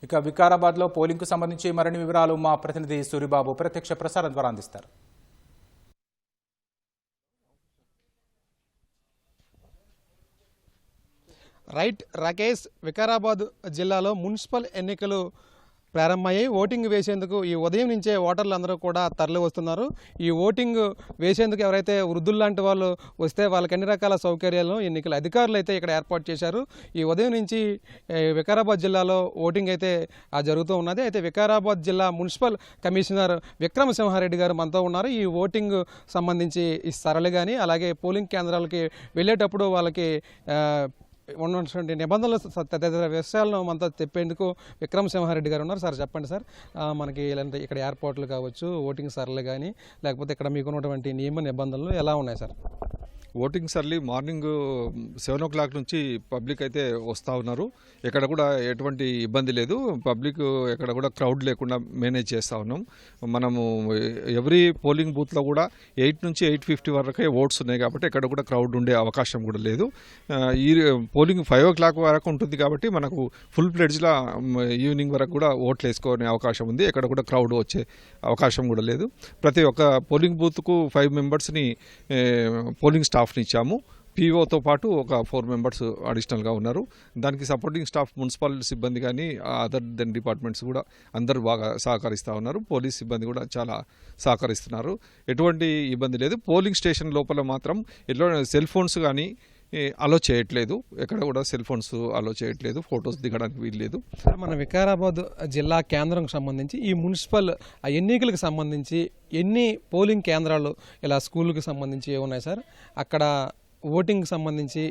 ఇక వికారాబాద్లో పోలింగ్కు సంబంధించి మరిన్ని వివరాలు మా ప్రతినిధి సూరిబాబు ప్రత్యక్ష ప్రసారం ద్వారా అందిస్తారు. రైట్ రాకేష్, వికారాబాద్ జిల్లాలో మున్సిపల్ ఎన్నికలు ప్రారంభమయ్యాయి. ఓటింగ్ వేసేందుకు ఈ ఉదయం నుంచే ఓటర్లు అందరూ కూడా తరలి వస్తున్నారు. ఈ ఓటింగ్ వేసేందుకు ఎవరైతే వృద్ధులు లాంటి వాళ్ళు వస్తే వాళ్ళకి అన్ని రకాల సౌకర్యాలను ఎన్నికల అధికారులు అయితే ఇక్కడ ఏర్పాటు చేశారు. ఈ ఉదయం నుంచి వికారాబాద్ జిల్లాలో ఓటింగ్ అయితే జరుగుతూ ఉన్నది. అయితే వికారాబాద్ జిల్లా మున్సిపల్ కమిషనర్ విక్రమసింహారెడ్డి గారు మనతో ఉన్నారు. ఈ ఓటింగ్ సంబంధించి ఈ సరళి కానీ అలాగే పోలింగ్ కేంద్రాలకి వెళ్ళేటప్పుడు వాళ్ళకి ఉన్నటువంటి నిబంధనలు తదితర విషయాలను మనతో చెప్పేందుకు విక్రమసింహారెడ్డి గారు ఉన్నారు. సార్ చెప్పండి సార్, మనకి ఇలాంటి ఇక్కడ ఏర్పాట్లు కావచ్చు, ఓటింగ్ సరళి కానీ లేకపోతే ఇక్కడ మీకున్నటువంటి నియమ నిబంధనలు ఎలా ఉన్నాయి sir? Voting surely morning 7 o'clock నుంచి పబ్లిక్ అయితే వస్తూ ఉన్నారు. ఎక్కడ కూడా ఎటువంటి ఇబ్బంది లేదు. పబ్లిక్ ఎక్కడ కూడా క్రౌడ్ లేకుండా మేనేజ్ చేస్తూ ఉన్నాం. మనము ఎవ్రీ పోలింగ్ బూత్లో కూడా 8 నుంచి 8:50 వరకే ఓట్స్ ఉన్నాయి కాబట్టి ఎక్కడ కూడా క్రౌడ్ ఉండే అవకాశం కూడా లేదు. ఈ పోలింగ్ 5 o'clock వరకు ఉంటుంది కాబట్టి మనకు ఫుల్ ప్లెడ్జ్లా ఈవినింగ్ వరకు కూడా ఓట్లు వేసుకునే అవకాశం ఉంది. ఎక్కడ కూడా క్రౌడ్ వచ్చే అవకాశం కూడా లేదు. ప్రతి ఒక్క పోలింగ్ బూత్కు 5 మెంబర్స్ని పోలింగ్ స్టాఫ్ని ఇచ్చాము. పీఓతో పాటు ఒక 4 మెంబర్స్ అడిషనల్గా ఉన్నారు. దానికి సపోర్టింగ్ స్టాఫ్ మున్సిపల్ సిబ్బంది కానీ అదర్ దెన్ డిపార్ట్మెంట్స్ కూడా అందరూ బాగా సహకరిస్తూ ఉన్నారు. పోలీస్ సిబ్బంది కూడా చాలా సహకరిస్తున్నారు. ఎటువంటి ఇబ్బంది లేదు. పోలింగ్ స్టేషన్ లోపల మాత్రం ఎట్లా సెల్ ఫోన్స్ కానీ అలో చేయట్లేదు. ఎక్కడ కూడా సెల్ ఫోన్స్ అలో చేయట్లేదు. ఫొటోస్ దిగడానికి వీల్లేదు. మన వికారాబాద్ జిల్లా కేంద్రంకి సంబంధించి ఈ మున్సిపల్ ఎన్నికలకు సంబంధించి ఎన్ని పోలింగ్ కేంద్రాలు ఇలా స్కూళ్ళకి సంబంధించి ఏమున్నాయి సార్? అక్కడ ఓటింగ్కి సంబంధించి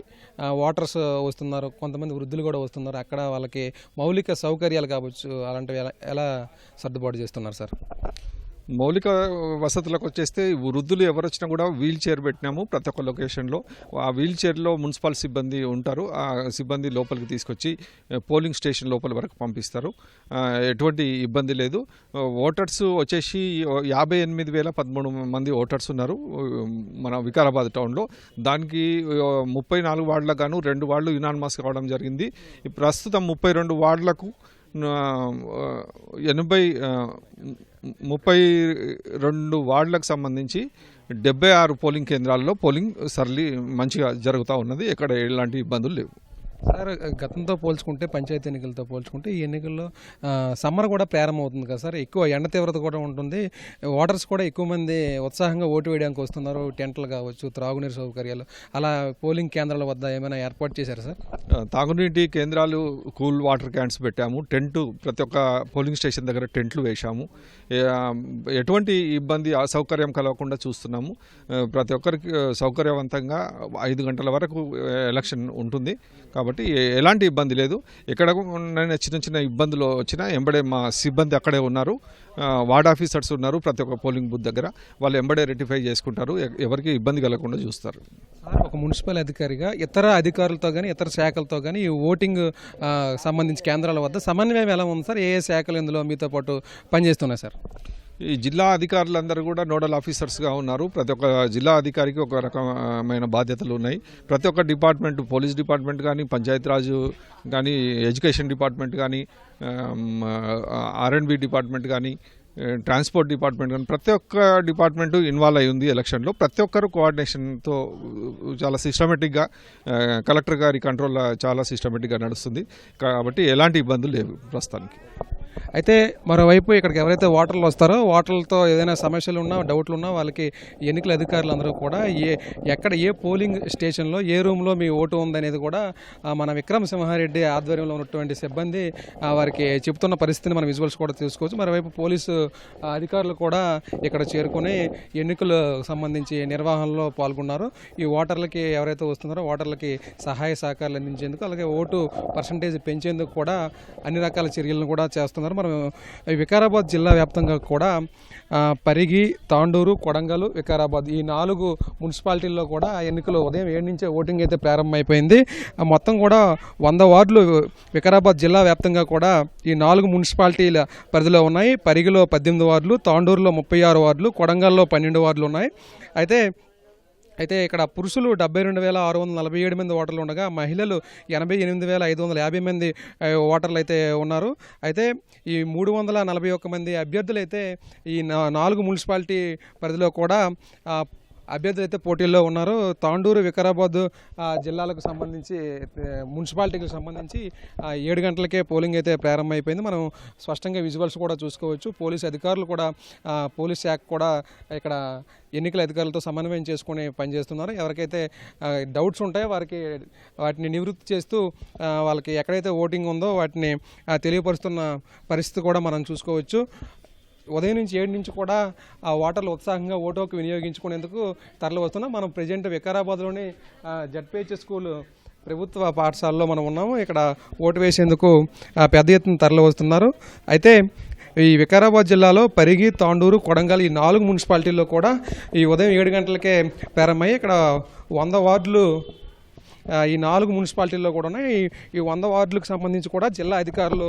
ఓటర్స్ వస్తున్నారు, కొంతమంది వృద్ధులు కూడా వస్తున్నారు. అక్కడ వాళ్ళకి మౌలిక సౌకర్యాలు కావచ్చు, అలాంటివి ఎలా సర్దుబాటు చేస్తున్నారు సార్? మౌలిక వసతులకు వచ్చేస్తే వృద్ధులు ఎవరు వచ్చినా కూడా వీల్ చైర్ పెట్టినాము ప్రతి ఒక్క లొకేషన్లో. ఆ వీల్ చైర్లో మున్సిపల్ సిబ్బంది ఉంటారు. ఆ సిబ్బంది లోపలికి తీసుకొచ్చి పోలింగ్ స్టేషన్ లోపల వరకు పంపిస్తారు. ఎటువంటి ఇబ్బంది లేదు. ఓటర్స్ వచ్చేసి 58,013 మంది ఓటర్స్ ఉన్నారు మన వికారాబాద్ టౌన్లో. దానికి 34 వార్డులకు గాను 2 వార్డులు యునానిమస్ కావడం జరిగింది. ప్రస్తుతం 32 వార్డులకు 32 వార్డులకు సంబంధించి 76 పోలింగ్ కేంద్రాల్లో పోలింగ్ సరళి మంచిగా జరుగుతూ ఉన్నది. ఎక్కడ ఎలాంటి ఇబ్బందులు లేవు. సార్, గతంతో పోల్చుకుంటే పంచాయతీ ఎన్నికలతో పోల్చుకుంటే ఈ ఎన్నికల్లో సమ్మర్ కూడా ప్రారంభమవుతుంది కదా సార్, ఎక్కువ ఎండ తీవ్రత కూడా ఉంటుంది. ఓటర్స్ కూడా ఎక్కువ మంది ఉత్సాహంగా ఓటు వేయడానికి వస్తున్నారు. టెంట్లు కావచ్చు, త్రాగునీరు సౌకర్యాలు అలా పోలింగ్ కేంద్రాల వద్ద ఏమైనా ఏర్పాటు చేశారు సార్? తాగునీటి కేంద్రాలు, కూల్ వాటర్ క్యాన్స్ పెట్టాము. ప్రతి ఒక్క పోలింగ్ స్టేషన్ దగ్గర టెంట్లు వేశాము. ఎటువంటి ఇబ్బంది అసౌకర్యం కలగకుండా చూస్తున్నాము. ప్రతి ఒక్కరికి సౌకర్యవంతంగా 5 గంటల వరకు ఎలక్షన్ ఉంటుంది కాబట్టి ఎలాంటి ఇబ్బంది లేదు. ఎక్కడ చిన్న చిన్న ఇబ్బందులు వచ్చినా ఎంబడే మా సిబ్బంది అక్కడే ఉన్నారు. వార్డ్ ఆఫీసర్స్ ఉన్నారు ప్రతి ఒక్క పోలింగ్ బూత్ దగ్గర. వాళ్ళు ఎంబడే రెక్టిఫై చేసుకుంటారు. ఎవరికి ఇబ్బంది కలగకుండా చూస్తారు. ఒక మున్సిపల్ అధికారిగా ఇతర అధికారులతో కానీ ఇతర శాఖలతో కానీ ఈ ఓటింగ్ సంబంధించి కేంద్రాల వద్ద సమన్వయం ఎలా ఉంది సార్? ఏ శాఖలు ఇందులో మీతో పాటు పనిచేస్తున్నాయి సార్? ఈ జిల్లా అధికారులందరూ కూడా నోడల్ ఆఫీసర్స్గా ఉన్నారు. ప్రతి ఒక్క జిల్లా అధికారికి ఒక రకమైన బాధ్యతలు ఉన్నాయి. ప్రతి ఒక్క డిపార్ట్మెంట్, పోలీస్ డిపార్ట్మెంట్ కానీ, పంచాయతీరాజు కానీ, ఎడ్యుకేషన్ డిపార్ట్మెంట్ కానీ, R&B డిపార్ట్మెంట్ కానీ, ట్రాన్స్పోర్ట్ డిపార్ట్మెంట్ కానీ ప్రతి ఒక్క డిపార్ట్మెంటు ఇన్వాల్వ్ అయి ఉంది ఎలక్షన్లో. ప్రతి ఒక్కరు కోఆర్డినేషన్తో చాలా సిస్టమేటిక్గా కలెక్టర్ గారి కంట్రోల్లో చాలా సిస్టమేటిక్గా నడుస్తుంది. కాబట్టి ఎలాంటి ఇబ్బందులు లేవు ప్రస్తుతానికి. అయితే మరోవైపు ఇక్కడికి ఎవరైతే ఓటర్లు వస్తారో ఓటర్లతో ఏదైనా సమస్యలు ఉన్నా, డౌట్లు ఉన్నా వాళ్ళకి ఎన్నికల అధికారులు అందరూ కూడా ఏ పోలింగ్ స్టేషన్లో ఏ రూమ్లో మీ ఓటు ఉందనేది కూడా మన విక్రమసింహారెడ్డి ఆధ్వర్యంలో ఉన్నటువంటి సిబ్బంది వారికి చెబుతున్న పరిస్థితిని మన విజువల్స్ కూడా తీసుకోవచ్చు. మరోవైపు పోలీసు అధికారులు కూడా ఇక్కడ చేరుకొని ఎన్నికలకు సంబంధించి నిర్వహణలో పాల్గొన్నారు. ఈ ఓటర్లకి ఎవరైతే వస్తున్నారో ఓటర్లకి సహాయ సహకారాలు అందించేందుకు, అలాగే ఓటు పర్సంటేజ్ పెంచేందుకు కూడా అన్ని రకాల చర్యలను కూడా చేస్తున్నారు. మనం వికారాబాద్ జిల్లా వ్యాప్తంగా కూడా పరిగి, తాండూరు, కొడంగల్, వికారాబాద్ ఈ 4 మున్సిపాలిటీల్లో కూడా ఎన్నికలు ఉదయం 7 నుంచే ఓటింగ్ అయితే ప్రారంభమైపోయింది. మొత్తం కూడా 100 వార్డులు వికారాబాద్ జిల్లా వ్యాప్తంగా కూడా ఈ 4 మున్సిపాలిటీల పరిధిలో ఉన్నాయి. పరిగిలో 18 వార్డులు, తాండూరులో 36 వార్డులు, కొడంగల్లో 12 వార్డులు ఉన్నాయి. అయితే అయితే ఇక్కడ పురుషులు 72,647 మంది ఓటర్లు ఉండగా మహిళలు 88,550 మంది ఓటర్లు అయితే ఉన్నారు. అయితే ఈ 341 మంది అభ్యర్థులు అయితే ఈ 4 మున్సిపాలిటీ పరిధిలో కూడా అభ్యర్థులు అయితే పోటీల్లో ఉన్నారు. తాండూరు, వికారాబాద్ జిల్లాలకు సంబంధించి మున్సిపాలిటీకి సంబంధించి 7 గంటలకే పోలింగ్ అయితే ప్రారంభమైపోయింది. మనం స్పష్టంగా విజువల్స్ కూడా చూసుకోవచ్చు. పోలీసు అధికారులు కూడా పోలీస్ శాఖ కూడా ఇక్కడ ఎన్నికల అధికారులతో సమన్వయం చేసుకుని పనిచేస్తున్నారు. ఎవరికైతే డౌట్స్ ఉంటాయో వాటిని నివృత్తి చేస్తూ వాళ్ళకి ఎక్కడైతే ఓటింగ్ ఉందో వాటిని తెలియపరుస్తున్న పరిస్థితి కూడా మనం చూసుకోవచ్చు. ఉదయం నుంచి 7 నుంచి కూడా ఆ ఓటర్లు ఉత్సాహంగా ఓటు హక్కు వినియోగించుకునేందుకు తరలి వస్తున్నాం. మనం ప్రజెంట్ వికారాబాద్లోని జడ్పీహెచ్ స్కూల్ ప్రభుత్వ పాఠశాలలో మనం ఉన్నాము. ఇక్కడ ఓటు వేసేందుకు పెద్ద ఎత్తున తరలి వస్తున్నారు. అయితే ఈ వికారాబాద్ జిల్లాలో పరిగి, తాండూరు, కొడంగల్ ఈ 4 మున్సిపాలిటీల్లో కూడా ఈ ఉదయం 7 గంటలకే ప్రారంభమయ్యి ఇక్కడ 100 వార్డులు ఈ 4 మున్సిపాలిటీల్లో కూడా ఉన్నాయి. ఈ 100 వార్డులకు సంబంధించి కూడా జిల్లా అధికారులు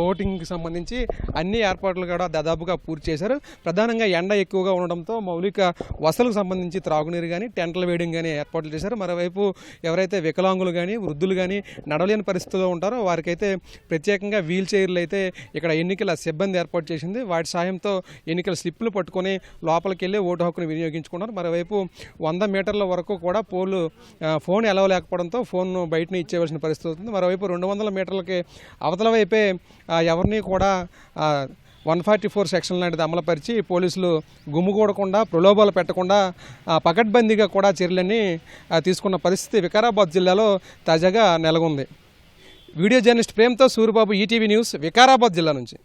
ఓటింగ్కి సంబంధించి అన్ని ఏర్పాట్లు కూడా దాదాపుగా పూర్తి చేశారు. ప్రధానంగా ఎండ ఎక్కువగా ఉండడంతో మౌలిక వసతులకు సంబంధించి త్రాగునీరు కానీ, టెంట్లు వేయడం కానీ ఏర్పాట్లు చేశారు. మరోవైపు ఎవరైతే వికలాంగులు కానీ, వృద్ధులు కానీ నడవలేని పరిస్థితుల్లో ఉంటారో వారికైతే ప్రత్యేకంగా వీల్ చైర్లు అయితే ఇక్కడ ఎన్నికల సిబ్బంది ఏర్పాటు చేసింది. వాటి సాయంతో ఎన్నికల స్లిప్పులు పట్టుకొని లోపలికి వెళ్ళి ఓటు హక్కును వినియోగించుకున్నారు. మరోవైపు 100 మీటర్ల వరకు కూడా ఫోన్ ఎలా లేకపోవడంతో ఫోన్ బయటనే ఇచ్చేవలసిన పరిస్థితి అవుతుంది. మరోవైపు 200 మీటర్లకి అవతల వైపే ఎవరిని కూడా 144 సెక్షన్ లాంటిది అమలుపరిచి పోలీసులు గుమ్ముకూడకుండా, ప్రలోభాలు పెట్టకుండా పకడ్బందీగా కూడా చర్యలన్నీ తీసుకున్న పరిస్థితి వికారాబాద్ జిల్లాలో తాజాగా నెలకొంది. వీడియో జర్నలిస్ట్ ప్రేమ్తో సూరిబాబు, ఈటీవీ న్యూస్, వికారాబాద్ జిల్లా నుంచి.